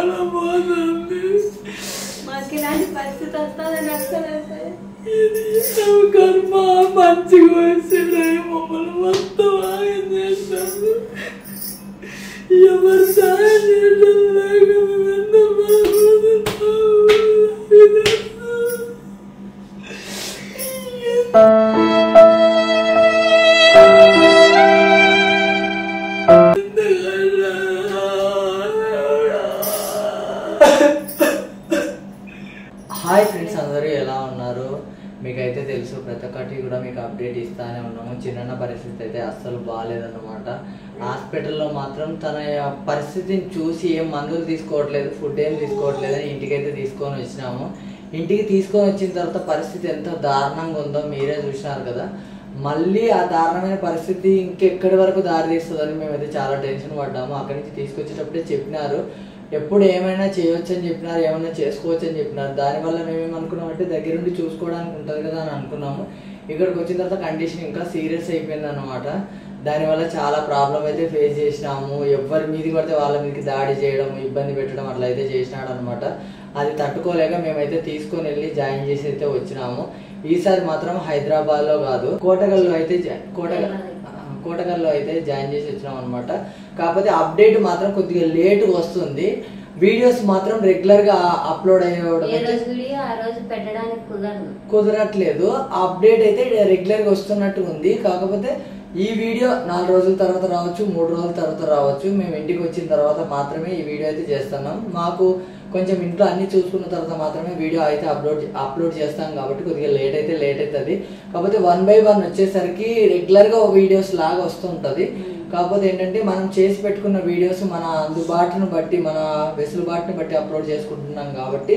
చాలా బాగుంది. మాకు ఇలాంటి పరిస్థితి వస్తుందని అసలు కర్మ మంచిగా వచ్చాడు. మమ్మల్ని మొత్తం ఆగం చేస్తాను. ఎవరు సాయం చేయడం లేక మేము ఎంత హాయ్ ఫ్రెండ్స్, అందరూ ఎలా ఉన్నారు? మీకైతే తెలుసు, ప్రతి ఒక్కటి కూడా మీకు అప్డేట్ ఇస్తానే ఉన్నాము. చిన్న పరిస్థితి అయితే అస్సలు బాగాలేదన్నమాట. హాస్పిటల్లో మాత్రం తన పరిస్థితిని చూసి ఏం మందులు తీసుకోవట్లేదు, ఫుడ్ ఏం తీసుకోవట్లేదు అని ఇంటికైతే తీసుకొని వచ్చినాము. ఇంటికి తీసుకొని వచ్చిన తర్వాత పరిస్థితి ఎంత దారుణంగా ఉందో మీరే చూసినారు కదా. మళ్ళీ ఆ దారుణమైన పరిస్థితి ఇంకెక్కడి వరకు దారి తీస్తుందని మేమైతే చాలా టెన్షన్ పడ్డాము. అక్కడి నుంచి తీసుకొచ్చేటప్పుడే చెప్పినారు, ఎప్పుడు ఏమైనా చేయొచ్చు అని చెప్పినారు, ఏమైనా చేసుకోవచ్చు అని చెప్పినారు. దానివల్ల మేమేమనుకున్నామంటే దగ్గరుండి చూసుకోవడానికి ఉంటుంది కదా అని అనుకున్నాము. ఇక్కడికి వచ్చిన తర్వాత కండిషన్ ఇంకా సీరియస్ అయిపోయింది అన్నమాట. దానివల్ల చాలా ప్రాబ్లం అయితే ఫేస్ చేసినాము. ఎవరి మీదకి పడితే వాళ్ళ మీదకి దాడి చేయడం, ఇబ్బంది పెట్టడం అట్లా అయితే చేసినాడు అనమాట. అది తట్టుకోలేక మేమైతే తీసుకొని వెళ్ళి జాయిన్ చేసి అయితే వచ్చినాము. ఈసారి మాత్రం హైదరాబాద్లో కాదు, కోటగల్లో అయితే జాయిన్ చేసి వచ్చినాం అనమాట. కాకపోతే అప్డేట్ మాత్రం కొద్దిగా లేట్గా వస్తుంది. వీడియోస్ మాత్రం రెగ్యులర్ గా అప్లోడ్ అయ్యేవడం కుదరట్లేదు. అప్డేట్ అయితే రెగ్యులర్ గా వస్తున్నట్టు ఉంది. కాకపోతే ఈ వీడియో 4 రోజుల తర్వాత రావచ్చు, 3 రోజుల తర్వాత రావచ్చు. మేము ఇంటికి వచ్చిన తర్వాత మాత్రమే ఈ వీడియో అయితే చేస్తున్నాం. మాకు కొంచెం ఇంట్లో అన్ని చూసుకున్న తర్వాత మాత్రమే వీడియో అయితే అప్లోడ్ చేస్తాం కాబట్టి కొద్దిగా లేట్ అవుతుంది. కాకపోతే 1 by 1 వచ్చేసరికి రెగ్యులర్ గా వీడియోస్ లాగా వస్తుంటది. కాకపోతే ఏంటంటే మనం చేసి పెట్టుకున్న వీడియోస్ మన అందుబాటును బట్టి, మన వెసులుబాటుని బట్టి అప్లోడ్ చేసుకుంటున్నాం కాబట్టి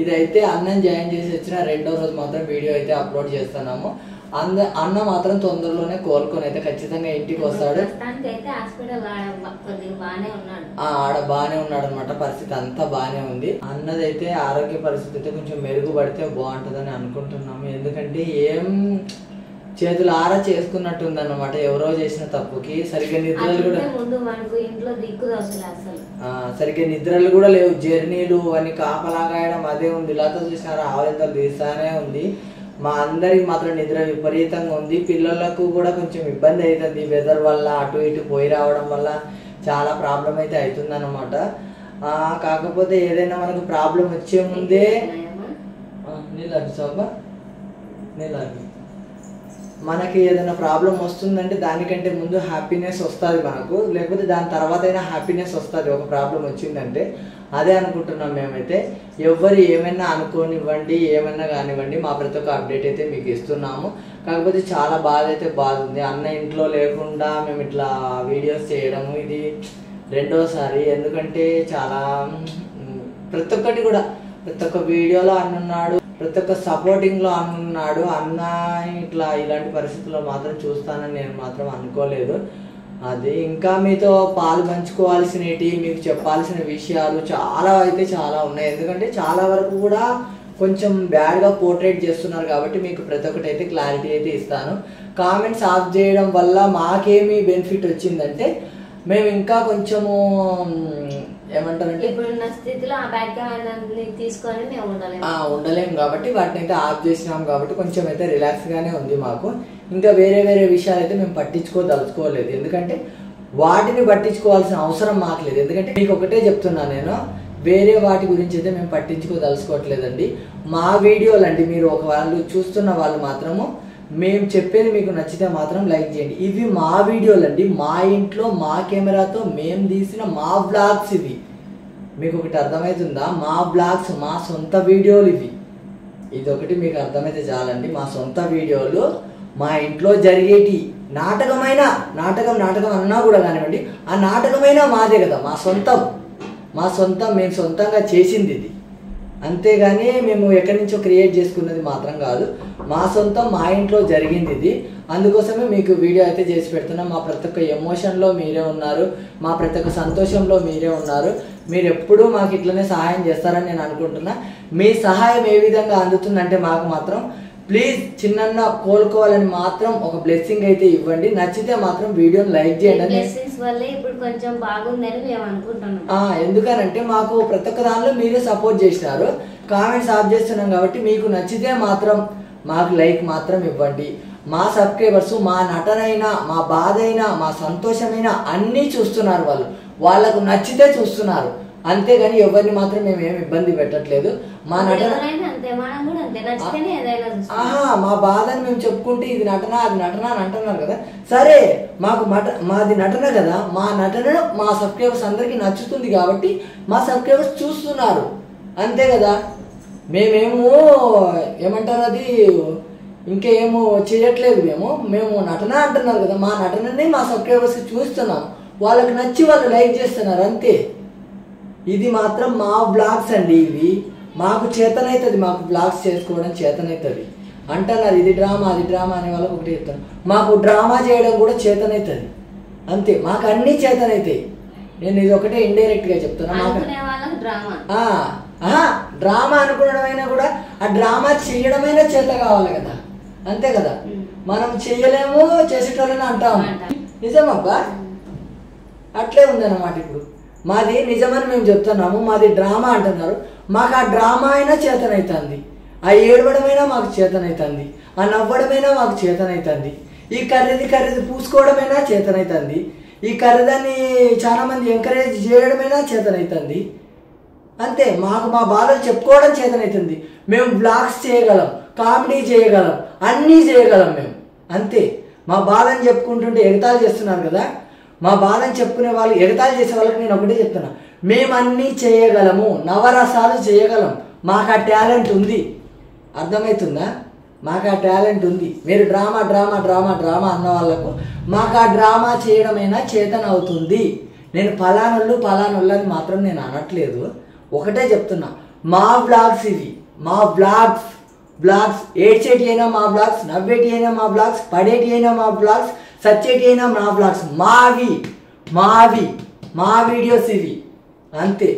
ఇదైతే అన్నం జాయిన్ చేసి వచ్చిన 2వ రోజు మాత్రం వీడియో అయితే అప్లోడ్ చేస్తున్నాము. అన్న మాత్రం తొందరలోనే కోలుకొని అయితే ఖచ్చితంగా ఇంటికి వస్తాడు. ఆడ బాగానే ఉన్నాడు అనమాట. పరిస్థితి అంతా బాగానే ఉంది. అన్నదైతే ఆరోగ్య పరిస్థితి అయితే కొంచెం మెరుగుపడితే బాగుంటుందని అనుకుంటున్నాము. ఎందుకంటే ఏం చేతులు ఆరా చేసుకున్నట్టుంది అన్నమాట. ఎవరో చేసిన తప్పుకి సరిగ్గా నిద్రలు కూడా లేవు. జర్నీలు అని కాపలాగాయడం అదే ఉంది. లత చూసినారా, ఆవలింతలు తీస్తానే ఉంది. మా అందరికి మాత్రం నిద్ర విపరీతంగా ఉంది. పిల్లలకు కూడా కొంచెం ఇబ్బంది అవుతుంది. వెదర్ వల్ల అటు ఇటు పోయి రావడం వల్ల చాలా ప్రాబ్లం అయితే అవుతుంది అన్నమాట. కాకపోతే ఏదైనా మనకు ప్రాబ్లం వచ్చే ముందే మనకి ఏదైనా ప్రాబ్లం వస్తుందంటే దానికంటే ముందు హ్యాపీనెస్ వస్తుంది మనకు. లేకపోతే దాని తర్వాత అయినా హ్యాపీనెస్ వస్తుంది ఒక ప్రాబ్లం వచ్చిందంటే. అదే అనుకుంటున్నాం మేమైతే. ఎవరు ఏమైనా అనుకోనివ్వండి, ఏమైనా కానివ్వండి, మా ప్రతి ఒక్క అప్డేట్ అయితే మీకు ఇస్తున్నాము. కాకపోతే చాలా బాధ అయితే బాధ ఉంది. అన్న ఇంట్లో లేకుండా మేము ఇట్లా వీడియోస్ చేయడము ఇది 2వసారి. ఎందుకంటే చాలా ప్రతి ఒక్క వీడియోలో అన్నున్నాడు, ప్రతి ఒక్క సపోర్టింగ్లో అన్నున్నాడు. అన్న ఇట్లా ఇలాంటి పరిస్థితుల్లో మాత్రం చూస్తానని నేను మాత్రం అనుకోలేదు. అది ఇంకా మీతో పాలు పంచుకోవాల్సినవి, మీకు చెప్పాల్సిన విషయాలు చాలా ఉన్నాయి. ఎందుకంటే చాలా వరకు కూడా కొంచెం బ్యాడ్గా పోర్ట్రేట్ చేస్తున్నారు కాబట్టి మీకు ప్రతి ఒక్కటి అయితే క్లారిటీ అయితే ఇస్తాను. కామెంట్స్ ఆఫ్ చేయడం వల్ల మాకేమి బెనిఫిట్ వచ్చిందంటే మేము ఇంకా కొంచెము ఏమంటారంటే ఇప్పుడున్న స్థితిలో ఆ తీసుకొని మేము ఉండలేము కాబట్టి వాటిని అయితే ఆఫ్ చేసినాం కాబట్టి కొంచెం అయితే రిలాక్స్ గానే ఉంది మాకు. ఇంకా వేరే విషయాలు అయితే మేము పట్టించుకోదలుచుకోలేదు. ఎందుకంటే వాటిని పట్టించుకోవాల్సిన అవసరం మాకు లేదు. ఎందుకంటే మీకు ఒకటే చెప్తున్నా, నేను వేరే వాటి గురించి అయితే మేము పట్టించుకోదలుచుకోవట్లేదండి. మా వీడియోలు అండి, మీరు వాళ్ళు చూస్తున్న వాళ్ళు మాత్రము మేము చెప్పేది మీకు నచ్చితే మాత్రం లైక్ చేయండి. ఇవి మా వీడియోలు అండి, మా ఇంట్లో మా కెమెరాతో మేము తీసిన మా బ్లాగ్స్ ఇవి. మీకు ఒకటి అర్థమవుతుందా? మా బ్లాగ్స్, మా సొంత వీడియోలు ఇవి. ఇదొకటి మీకు అర్థమైతే చాలండి. మా సొంత వీడియోలు, మా ఇంట్లో జరిగేటి నాటకం అన్నా కూడా కానివ్వండి, ఆ నాటకమైనా మాదే కదా, మా సొంతం మేము సొంతంగా చేసింది ఇది. అంతేగాని మేము ఎక్కడి నుంచో క్రియేట్ చేసుకున్నది మాత్రం కాదు. మా సొంతం, మా ఇంట్లో జరిగింది ఇది. అందుకోసమే మీకు వీడియో అయితే చేసి పెడుతున్నాం. మా ప్రతి ఒక్క ఎమోషన్లో మీరే ఉన్నారు, మా ప్రతి ఒక్క సంతోషంలో మీరే ఉన్నారు. మీరు ఎప్పుడూ మాకు ఇట్లనే సహాయం చేస్తారని నేను అనుకుంటున్నా. మీ సహాయం ఏ విధంగా అందుతుందంటే మాకు మాత్రం ప్లీజ్ చిన్న కోలుకోవాలని మాత్రం ఒక బ్లెస్సింగ్ అయితే ఇవ్వండి. నచ్చితే మాత్రం వీడియోని లైక్ చేయండి. బ్లెస్సింగ్స్ వల్లే ఇప్పుడు కొంచెం బాగుందని మేము అనుకుంటున్నాం. ఎందుకనంటే మాకు ప్రతి ఒక్క దానిలో మీరే సపోర్ట్ చేసినారు, కామెంట్స్ ఆఫ్ చేస్తున్నాం కాబట్టి మీకు నచ్చితే మాత్రం మాకు లైక్ మాత్రం ఇవ్వండి. మా సబ్స్క్రైబర్స్ మా నటనైనా మా బాధ అయినా మా సంతోషమైనా అన్నీ చూస్తున్నారు. వాళ్ళకు నచ్చితే చూస్తున్నారు, అంతేగాని ఎవరిని మాత్రం మేము ఏమి ఇబ్బంది పెట్టట్లేదు. మా నటన మా బాధని మేము చెప్పుకుంటే ఇది నటన అది నటన అని అంటున్నారు కదా, సరే మాది నటన కదా, మా నటన మా సబ్స్క్రైబర్స్ అందరికి నచ్చుతుంది కాబట్టి మా సబ్స్క్రైబర్స్ చూస్తున్నారు, అంతే కదా. మేమేమో ఏమంటారు అది ఇంకేమో చేయట్లేదు, మేము నటన అంటున్నారు కదా, మా నటనని మా సబ్స్క్రైబర్స్ చూస్తున్నాం, వాళ్ళకి నచ్చి వాళ్ళు లైక్ చేస్తున్నారు, అంతే. ఇది మాత్రం మా బ్లాగ్స్ అండి, ఇవి మాకు చేతనైతుంది, మాకు బ్లాగ్స్ చేసుకోవడం చేతనైతుంది అంటున్నారు. ఇది డ్రామా అది డ్రామా అనే వాళ్ళకి ఒకటి చెప్తాను, మాకు డ్రామా చేయడం కూడా చేతనైతుంది, అంతే. మాకు అన్నీ చేతనైతాయి. నేను ఇది ఒకటే ఇండైరెక్ట్ గా చెప్తున్నా. డ్రామా అనుకోవడమైనా కూడా ఆ డ్రామా చేయడమైనా చేత కావాలి కదా, అంతే కదా. మనం చెయ్యలేము చేసేటోళ్ళని అంటాము, నిజమబ్బా అట్లే ఉందన్నమాట. ఇప్పుడు మాది నిజమని మేము చెప్తున్నాము, మాది డ్రామా అంటున్నారు. మాకు ఆ డ్రామా అయినా చేతనైతుంది, ఆ ఏడవడమైనా మాకు చేతనైతుంది, ఆ నవ్వడమైనా మాకు చేతనైతుంది, ఈ కర్రీది పూసుకోవడమైనా చేతనైతుంది, ఈ కర్రీదాన్ని చాలా మంది ఎంకరేజ్ చేయడమైనా చేతనైతుంది, అంతే. మాకు మా బాధలు చెప్పుకోవడం చేతనైతుంది. మేము బ్లాగ్స్ చేయగలం, కామెడీ చేయగలం, అన్నీ చేయగలం మేము, అంతే. మా బాధని చెప్పుకుంటుంటే ఎగతాళి చేస్తున్నారు కదా, మా బాధని చెప్పుకునే వాళ్ళు ఎగతాళి చేసే వాళ్ళకి నేను ఒకటే చెప్తున్నా, మేము అన్నీ చేయగలము, నవరసాలు చేయగలం, మాకు ఆ టాలెంట్ ఉంది, అర్థమవుతుందా? మాకు ఆ టాలెంట్ ఉంది. మీరు డ్రామా డ్రామా డ్రామా డ్రామా అన్న వాళ్ళకు మాకు ఆ డ్రామా చేయడమైనా చేతనవుతుంది. నేను పలానోళ్ళు అని మాత్రం నేను అనట్లేదు, ఒకటే చెప్తున్నా, మా బ్లాగ్స్ ఇవి, మా బ్లాగ్స్ ఏడ్చేటి అయినా మా బ్లాగ్స్, నవ్వేటి అయినా మా బ్లాగ్స్, పడేటి అయినా మా బ్లాగ్స్, సచ్చేటి అయినా మా బ్లాగ్స్, మా వీడియోస్ ఇవి, అంతే.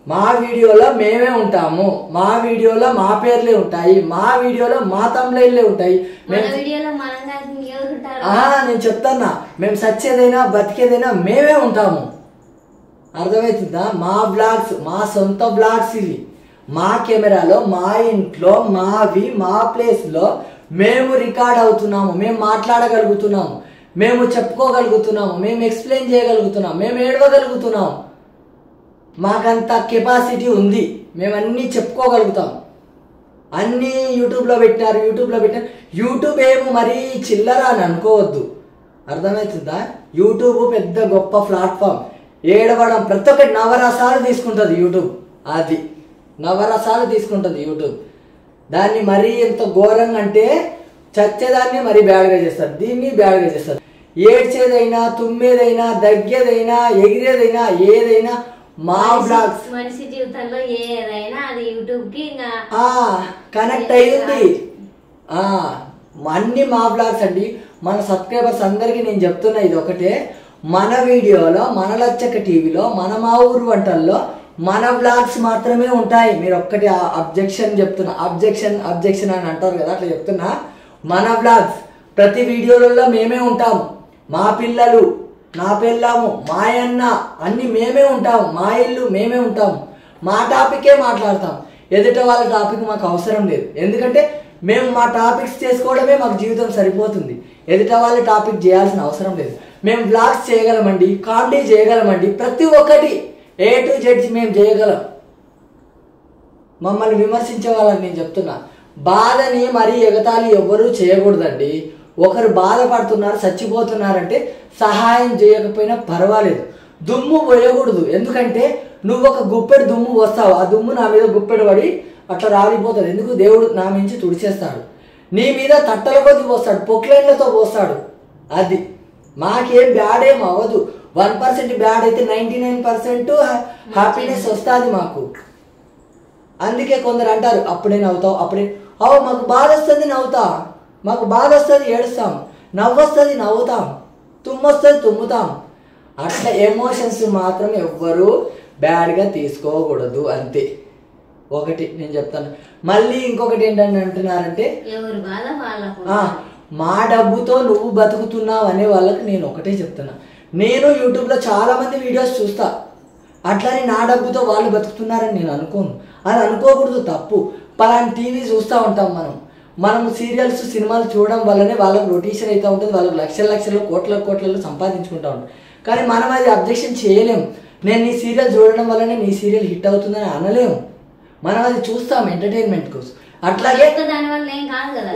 మా వీడియోలో మేమే ఉంటాము, మా వీడియోలో మా పేర్లే ఉంటాయి, మా వీడియోలో మా తమ్లైన్లే ఉంటాయి. నేను చెప్తాన్నా, మేము సచ్చేదైనా బతికేదైనా మేమే ఉంటాము, అర్థమవుతుందా? మా బ్లాగ్స్, మా సొంత బ్లాగ్స్ ఇవి, మా కెమెరాలో, మా ఇంట్లో, మా ప్లేస్లో మేము రికార్డ్ అవుతున్నాము, మేము మాట్లాడగలుగుతున్నాము, మేము చెప్పుకోగలుగుతున్నాము, మేము ఎక్స్ప్లెయిన్ చేయగలుగుతున్నాం, మేము ఏడవగలుగుతున్నాం, మాకంత కెపాసిటీ ఉంది, మేము అన్నీ చెప్పుకోగలుగుతాం. అన్నీ యూట్యూబ్లో పెట్టారు. యూట్యూబ్ ఏమో మరీ చిల్లర అని అనుకోవద్దు, అర్థమవుతుందా? యూట్యూబ్ పెద్ద గొప్ప ప్లాట్ఫామ్. ఏడవడం ప్రతి ఒక్కటి నవరసాలు తీసుకుంటుంది యూట్యూబ్, అది నవరసాలు తీసుకుంటుంది యూట్యూబ్. దాన్ని మరీ ఎంత ఘోరంగా అంటే చచ్చేదాన్ని మరీ బ్యాడ్గా చేస్తారు, దీన్ని బ్యాడ్గా చేస్తారు. ఏడ్చేదైనా, తుమ్మేదైనా, దగ్గేదైనా, ఎగిరేదైనా, ఏదైనా మా బ్లాగ్స్, మనిషి జీవితంలో ఏదైనా అది యూట్యూబ్ కి కనెక్ట్ అయ్యింది. అన్ని మా బ్లాగ్స్ అండి. మన సబ్స్క్రైబర్స్ అందరికీ నేను చెప్తున్నా ఇది ఒకటే, మన వీడియోలో, మన లచ్చక టీవీలో, మన మా ఊరు వంటల్లో మన బ్లాగ్స్ మాత్రమే ఉంటాయి. మీరు ఒక్కటి అబ్జెక్షన్ చెప్తున్నా, అబ్జెక్షన్ అని అంటారు కదా, అట్లా చెప్తున్నా. మన బ్లాగ్స్ ప్రతి వీడియోలలో మేమే ఉంటాము, మా పిల్లలు, నా పెళ్ళాము, మా అన్న, అన్ని మేమే ఉంటాము, మా ఇల్లు మేమే ఉంటాము, మా టాపికే మాట్లాడతాం. ఎదుట వాళ్ళ టాపిక్ మాకు అవసరం లేదు, ఎందుకంటే మేము మా టాపిక్స్ చేసుకోవడమే మాకు జీవితం సరిపోతుంది. ఎదుట వాళ్ళ టాపిక్ చేయాల్సిన అవసరం లేదు. మేము బ్లాగ్స్ చేయగలమండి, కామెడీ చేయగలమండి, ప్రతి ఒక్కటి A to Z మేము చేయగలం. మమ్మల్ని విమర్శించే వాళ్ళని నేను చెప్తున్నా, బాధని మరీ ఎగతాళి ఎవ్వరూ చేయకూడదండి. ఒకరు బాధపడుతున్నారు, చచ్చిపోతున్నారంటే సహాయం చేయకపోయినా పర్వాలేదు, దుమ్ము పోయకూడదు. ఎందుకంటే నువ్వు ఒక గుప్పెడు దుమ్ము వస్తావు, ఆ దుమ్ము నా మీద గుప్పెడు పడి అట్లా రాలిపోతుంది. ఎందుకు? దేవుడు నా మించి తుడిచేస్తాడు, నీ మీద తట్టల కొద్ది పోస్తాడు, పొక్లైన్లతో పోస్తాడు. అది మాకేం బ్యాడ్ ఏం అవ్వదు. 1% బ్యాడ్ అయితే 99% హ్యాపీనెస్ వస్తుంది మాకు. అందుకే కొందరు అంటారు అప్పుడే నవ్వుతావు, అప్పుడే మాకు బాధ వస్తుంది నవ్వుతా, మాకు బాధ వస్తుంది ఏడుస్తాం, నవ్వు వస్తుంది నవ్వుతాం, తుమ్మొస్తుంది తుమ్ముతాం. అట్లా ఎమోషన్స్ మాత్రం ఎవ్వరూ బ్యాడ్గా తీసుకోకూడదు, అంతే. ఒకటి నేను చెప్తాను. మళ్ళీ ఇంకొకటి ఏంటని అంటున్నారంటే ఎవరు బాధ వాళ్ళకు. మా డబ్బుతో నువ్వు బతుకుతున్నావు అనే వాళ్ళకి నేను ఒకటే చెప్తున్నా, నేను యూట్యూబ్లో చాలా మంది వీడియోస్ చూస్తా, అట్లని నా డబ్బుతో వాళ్ళు బతుకుతున్నారని నేను అనుకోను. అది అనుకోకూడదు, తప్పు. పలానా టీవీ చూస్తూ ఉంటాం మనం సీరియల్స్ సినిమాలు చూడడం వల్లనే వాళ్ళకి రొటేషన్ అవుతూ ఉంటుంది, వాళ్ళకి లక్షల లక్షలు కోట్లలో సంపాదించుకుంటూ ఉంటాం. కానీ మనం అది అబ్జెక్షన్ చేయలేం. నేను నీ సీరియల్ చూడడం వల్లనే నీ సీరియల్ హిట్ అవుతుందని అనలేము. మనం అది చూస్తాం ఎంటర్టైన్మెంట్ కోసం. అట్లాగే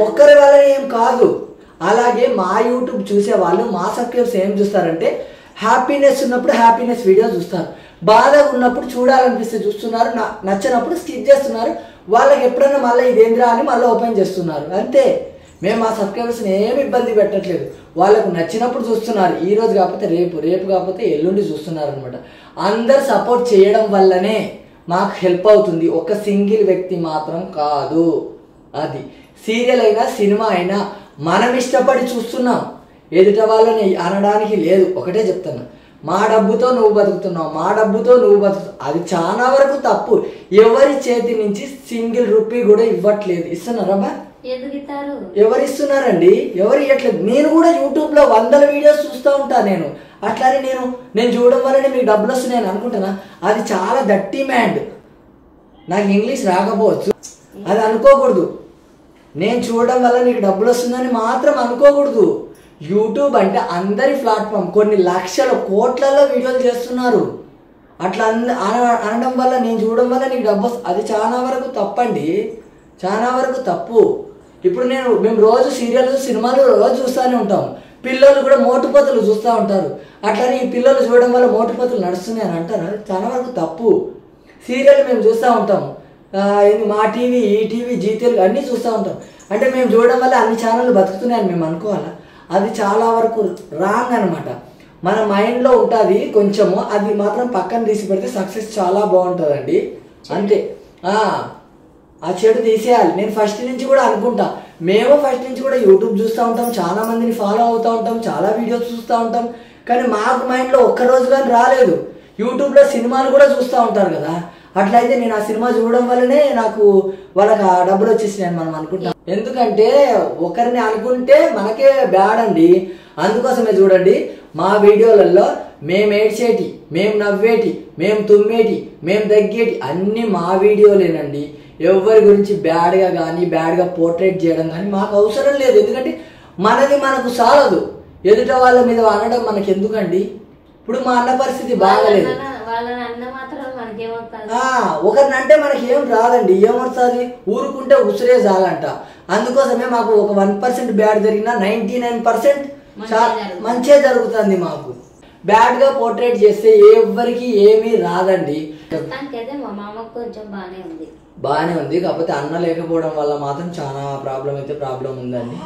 ఒక్కరి వల్ల ఏం కాదు. అలాగే మా యూట్యూబ్ చూసే వాళ్ళు, మా సబ్స్క్రైబర్స్ ఏం చూస్తారంటే హ్యాపీనెస్ ఉన్నప్పుడు హ్యాపీనెస్ వీడియో చూస్తారు, బాధ ఉన్నప్పుడు చూడాలనిపిస్తే చూస్తున్నారు, నచ్చినప్పుడు స్కిప్ చేస్తున్నారు. వాళ్ళకి ఎప్పుడైనా మళ్ళీ ఇదేంద్రా అని మళ్ళీ ఓపెన్ చేస్తున్నారు, అంతే. మేము మా సబ్స్క్రైబర్స్ని ఏమి ఇబ్బంది పెట్టట్లేదు. వాళ్ళకు నచ్చినప్పుడు చూస్తున్నారు, ఈ రోజు కాకపోతే రేపు, రేపు కాకపోతే ఎల్లుండి చూస్తున్నారు అనమాట. అందరు సపోర్ట్ చేయడం వల్లనే మాకు హెల్ప్ అవుతుంది, ఒక సింగిల్ వ్యక్తి మాత్రం కాదు. అది సీరియల్ అయినా సినిమా అయినా మనం ఇష్టపడి చూస్తున్నాం, ఎదుట వాళ్ళని అనడానికి లేదు. ఒకటే చెప్తున్నా, మా డబ్బుతో నువ్వు బతుకుతున్నావు, మా డబ్బుతో నువ్వు బతుకుతావు, అది చాలా వరకు తప్పు. ఎవరి చేతి నుంచి సింగిల్ రూపీ కూడా ఇవ్వట్లేదు. ఇస్తున్నారా? ఎవరు ఇస్తున్నారండి? ఎవరు ఇవ్వట్లేదు. నేను కూడా యూట్యూబ్లో 100 వీడియోస్ చూస్తూ ఉంటాను. అట్లానే నేను చూడడం వల్లనే మీకు డబ్బులు వస్తున్నాయని అనుకుంటున్నా. అది చాలా డర్టీ మ్యాడ్. నాకు ఇంగ్లీష్ రాకపోవచ్చు, అది అనుకోకూడదు. నేను చూడడం వల్ల నీకు డబ్బులు వస్తుందని మాత్రం అనుకోకూడదు. యూట్యూబ్ అంటే అందరి ప్లాట్ఫామ్, కొన్ని లక్షల కోట్లలో వీడియోలు చేస్తున్నారు. అట్లా అనడం వల్ల, నేను చూడడం వల్ల నీకు డబ్బు వస్తుంది, అది చాలా వరకు తప్పండి, చాలా వరకు తప్పు. ఇప్పుడు మేము రోజు సీరియల్ సినిమాలు రోజు చూస్తూనే ఉంటాం. పిల్లలు కూడా మోటుపతులు చూస్తూ ఉంటారు. అట్లనే ఈ పిల్లలు చూడడం వల్ల మోటుపతులు నడుస్తున్నాయి అని అంటారు, చాలా వరకు తప్పు. సీరియల్ మేము చూస్తూ ఉంటాం, మా టీవీ, ఈ టీవీ, జీ తెలుగు అన్నీ చూస్తూ ఉంటాం. అంటే మేము చూడడం వల్ల అన్ని ఛానళ్ళు బతుకుతున్నాయని మేము అనుకోవాలా? అది చాలా వరకు రాంగ్ అనమాట. మన మైండ్లో ఉంటుంది కొంచెము, అది మాత్రం పక్కన తీసి పెడితే సక్సెస్ చాలా బాగుంటుందండి, అంతే. ఆ చెడు తీసేయాలి. నేను ఫస్ట్ నుంచి కూడా అనుకుంటా, మేము ఫస్ట్ నుంచి కూడా యూట్యూబ్ చూస్తూ ఉంటాం, చాలా మందిని ఫాలో అవుతూ ఉంటాం, చాలా వీడియోస్ చూస్తూ ఉంటాం. కానీ మాకు మైండ్లో ఒక్కరోజు కానీ రాలేదు. యూట్యూబ్లో సినిమాలు కూడా చూస్తూ ఉంటారు కదా, అట్లయితే నేను ఆ సినిమా చూడడం వల్లనే నాకు వాళ్ళకి ఆ డబ్బులు వచ్చేసినాయని మనం అనుకుంటాం. ఎందుకంటే ఒకరిని అనుకుంటే మనకే బ్యాడ్ అండి. అందుకోసమే చూడండి, మా వీడియోలలో మేము ఏడ్చేటి, మేము నవ్వేటి, మేము తుమ్మేటి, మేము దగ్గేటి అన్నీ మా వీడియోలేనండి. ఎవరి గురించి బ్యాడ్గా కానీ బ్యాడ్గా పోర్ట్రేట్ చేయడం కానీ మాకు అవసరం లేదు. ఎందుకంటే మనది మనకు సాలదు, ఎదుట వాళ్ళ మీద అనడం మనకి ఎందుకండి? ఇప్పుడు మా అన్న పరిస్థితి బాగలేదు, ఒకరిని అంటే మనకి ఏం రాదండి, ఏమవుతుంది? ఊరుకుంటే ఉసిరే చాలంట. అందుకోసమే మాకు ఒక 1% బ్యాడ్ జరిగినా 99% మంచిగా జరుగుతుంది. మాకు బ్యాడ్గా పోర్ట్రేట్ చేస్తే ఎవరికి ఏమీ రాదండి. బాగానే ఉంది, కాకపోతే అన్న లేకపోవడం వల్ల మాత్రం చాలా ప్రాబ్లం ఉందండి.